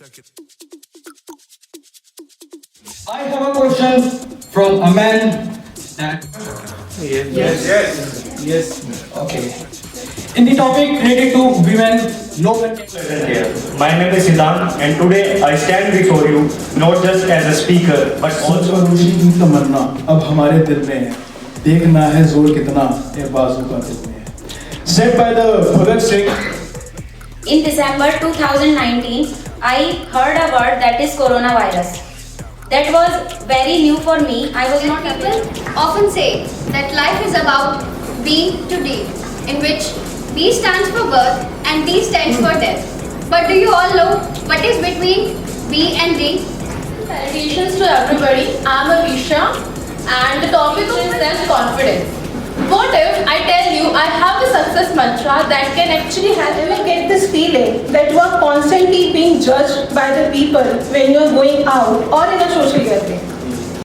I have a question from a man that. Yes. Okay. In the topic related to women, no one can Present here. My name is Siddhant and today I stand before you not just as a speaker but also रोशी की तमन्ना अब हमारे दिल में है, देखना है जोर कितना ये बाजू का दिल में है. Said by the Bhagat Singh. In December 2019, I heard a word that is coronavirus. That was very new for me. I was not able. People often say that life is about B to D, in which B stands for birth and D stands for death. But do you all know what is between B and D? Salutations to everybody. I'm Alisha and the topic is self-confidence. What if I tell you I have a success mantra that can actually help you Get this feeling that you are constantly being judged by the people when you are going out or in